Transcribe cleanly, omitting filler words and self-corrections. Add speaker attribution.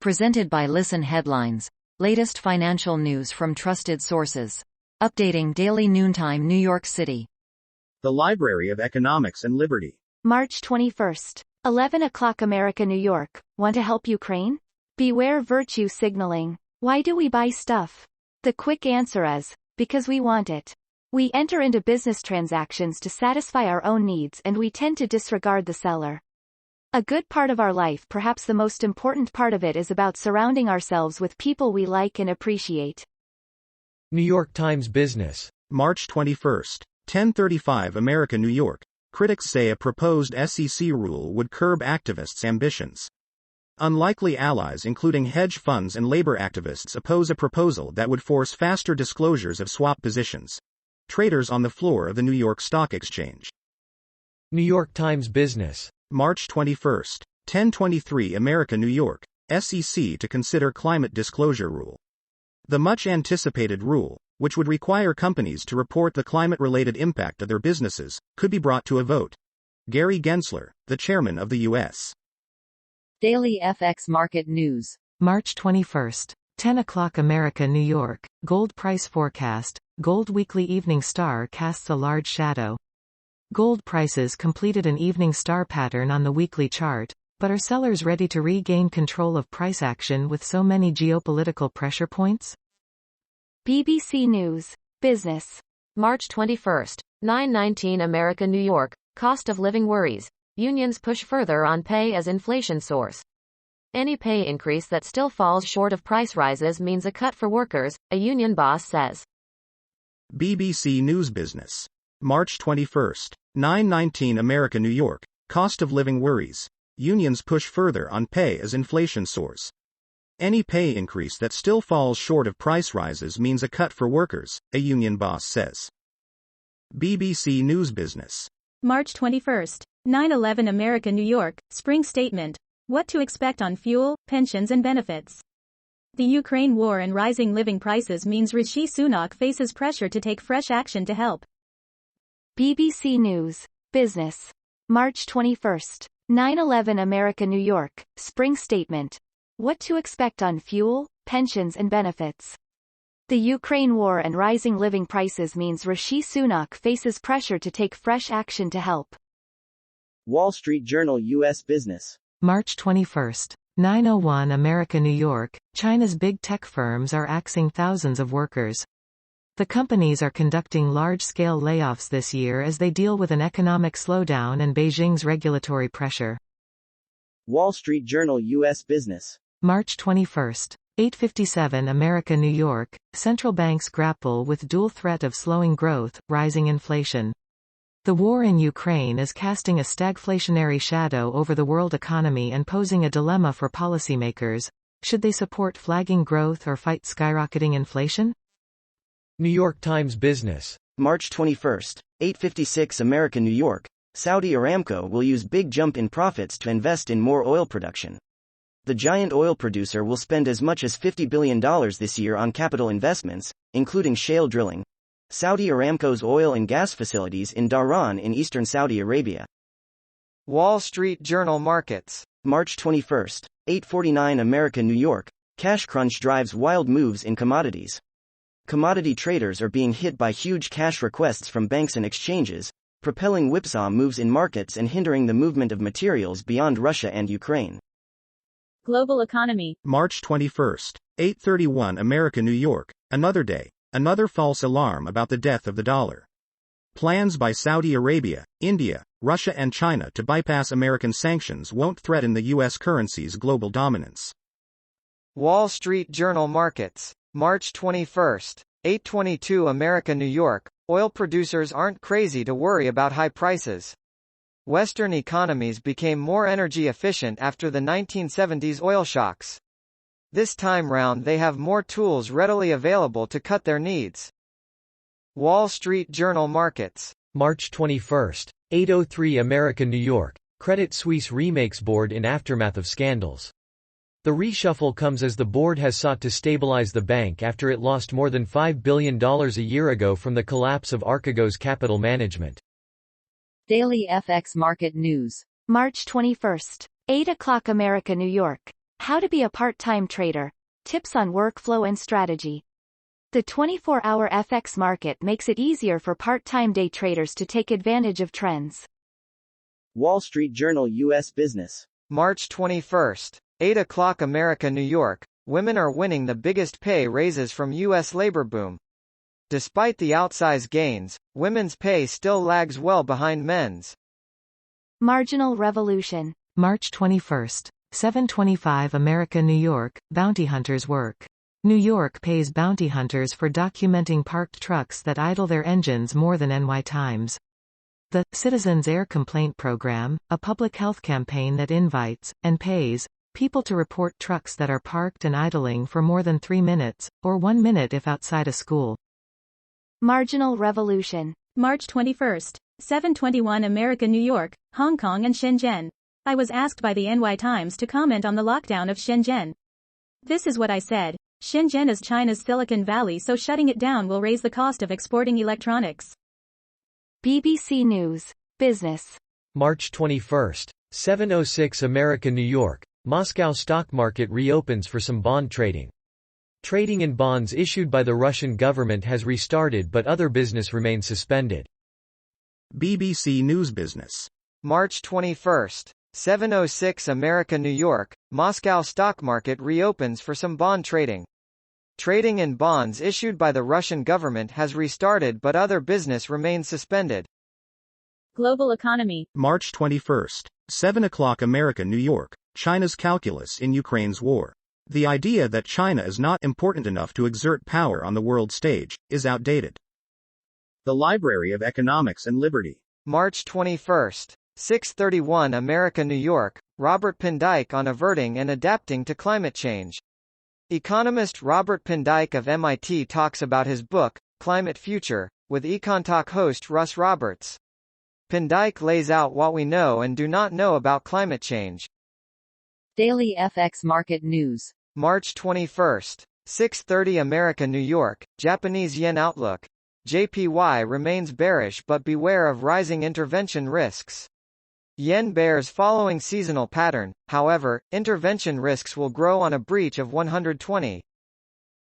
Speaker 1: Presented by Listen Headlines. Latest financial news from trusted sources. Updating daily noontime New York City.
Speaker 2: The Library of Economics and Liberty.
Speaker 3: March 21st. 11 o'clock America, New York. Want to help Ukraine? Beware virtue signaling. Why do we buy stuff? The quick answer is, because we want it. We enter into business transactions to satisfy our own needs and we tend to disregard the seller. A good part of our life, perhaps the most important part of it, is about surrounding ourselves with people we like and appreciate.
Speaker 4: New York Times Business.
Speaker 2: March 21st. 10:35 America, New York. Critics say a proposed S.E.C. rule would curb activists' ambitions. Unlikely allies including hedge funds and labor activists oppose a proposal that would force faster disclosures of swap positions. Traders on the floor of the New York Stock Exchange.
Speaker 4: New York Times Business.
Speaker 2: March 21st. 10:23 America, New York. S.E.C. to consider climate disclosure rule. The much-anticipated rule, which would require companies to report the climate-related impact of their businesses, could be brought to a vote. Gary Gensler, the chairman of the U.S.
Speaker 1: Daily FX Market News.
Speaker 5: March 21st. 10 o'clock America, New York. Gold price forecast. Gold weekly evening star casts a large shadow. Gold prices completed an evening star pattern on the weekly chart, but are sellers ready to regain control of price action with so many geopolitical pressure points?
Speaker 3: BBC News. Business.
Speaker 6: March 21st. 9:19 America, New York. Cost of living worries. Unions push further on pay as inflation soars. Any pay increase that still falls short of price rises means a cut for workers, a union boss says.
Speaker 2: BBC News Business. March 21st. 9:19 America, New York. Cost of living worries. Unions push further on pay as inflation soars. Any pay increase that still falls short of price rises means a cut for workers, a union boss says. BBC News Business.
Speaker 7: March 21st. 9/11 America, New York. Spring statement. What to expect on fuel, pensions and benefits. The Ukraine war and rising living prices means Rishi Sunak faces pressure to take fresh action to help.
Speaker 3: BBC News. Business. March 21st. 9/11 America, New York. Spring statement. What to expect on fuel, pensions and benefits. The Ukraine war and rising living prices means Rishi Sunak faces pressure to take fresh action to help.
Speaker 8: Wall Street Journal U.S. Business.
Speaker 5: March 21st. 9:01 America, New York. China's big tech firms are axing thousands of workers. The companies are conducting large-scale layoffs this year as they deal with an economic slowdown and Beijing's regulatory pressure.
Speaker 8: Wall Street Journal U.S. Business.
Speaker 5: March 21st. 8:57 America, New York. Central banks grapple with dual threat of slowing growth, rising inflation. The war in Ukraine is casting a stagflationary shadow over the world economy and posing a dilemma for policymakers. Should they support flagging growth or fight skyrocketing inflation?
Speaker 4: New York Times Business.
Speaker 8: March 21st. 8:56 America, New York. Saudi Aramco will use big jump in profits to invest in more oil production. The giant oil producer will spend as much as $50 billion this year on capital investments, including shale drilling. Saudi Aramco's oil and gas facilities in Dhahran in eastern Saudi Arabia.
Speaker 9: Wall Street Journal Markets.
Speaker 8: March 21st. 8:49 America, New York. Cash crunch drives wild moves in commodities. Commodity traders are being hit by huge cash requests from banks and exchanges, propelling whipsaw moves in markets and hindering the movement of materials beyond Russia and Ukraine.
Speaker 7: Global economy.
Speaker 2: March 21st. 8:31 America, New York. Another day. Another false alarm about the death of the dollar. Plans by Saudi Arabia, India, Russia and China to bypass American sanctions won't threaten the U.S. currency's global dominance.
Speaker 9: Wall Street Journal Markets. March 21st. 8:22 America, New York. Oil producers aren't crazy to worry about high prices. Western economies became more energy efficient after the 1970s oil shocks. This time round they have more tools readily available to cut their needs. Wall Street Journal Markets.
Speaker 4: March 21st. 8:03 America, New York. Credit Suisse remakes board in aftermath of scandals. The reshuffle comes as the board has sought to stabilize the bank after it lost more than $5 billion a year ago from the collapse of Archegos Capital Management.
Speaker 1: Daily FX Market News.
Speaker 3: March 21st. 8 o'clock America, New York. How to be a part-time trader. Tips on workflow and strategy. The 24-hour FX market makes it easier for part-time day traders to take advantage of trends.
Speaker 8: Wall Street Journal U.S. Business.
Speaker 9: March 21. 8 o'clock America New York. Women are winning the biggest pay raises from U.S. labor boom. Despite the outsized gains, women's pay still lags well behind men's.
Speaker 3: Marginal revolution.
Speaker 5: March 21. 7:25 America New York, bounty hunters work. New York pays bounty hunters for documenting parked trucks that idle their engines more than NY Times. The Citizens Air Complaint Program, a public health campaign that invites, and pays, people to report trucks that are parked and idling for more than 3 minutes, or 1 minute if outside a school.
Speaker 3: Marginal revolution.
Speaker 7: March 21. 7:21 America New York, Hong Kong and Shenzhen. I was asked by the NY Times to comment on the lockdown of Shenzhen. This is what I said. Shenzhen is China's Silicon Valley, so shutting it down will raise the cost of exporting electronics.
Speaker 3: BBC News. Business.
Speaker 4: March 21. 7:06 America New York, Moscow stock market reopens for some bond trading. Trading in bonds issued by the Russian government has restarted, but other business remains suspended.
Speaker 2: BBC News Business.
Speaker 9: March 21. 7:06 America New York, Moscow stock market reopens for some bond trading. Trading in bonds issued by the Russian government has restarted, but other business remains suspended.
Speaker 7: Global economy.
Speaker 2: March 21. 7 o'clock America New York, China's calculus in Ukraine's war. The idea that China is not important enough to exert power on the world stage is outdated. The Library of Economics and Liberty.
Speaker 9: March 21. 6:31 America New York, Robert Pindyck on averting and adapting to climate change. Economist Robert Pindyck of MIT talks about his book, Climate Future, with EconTalk host Russ Roberts. Pindyck lays out what we know and do not know about climate change.
Speaker 1: Daily FX Market News.
Speaker 9: March 21. 6:30 America New York, Japanese yen outlook. JPY remains bearish but beware of rising intervention risks. Yen bears following seasonal pattern, however, intervention risks will grow on a breach of 120.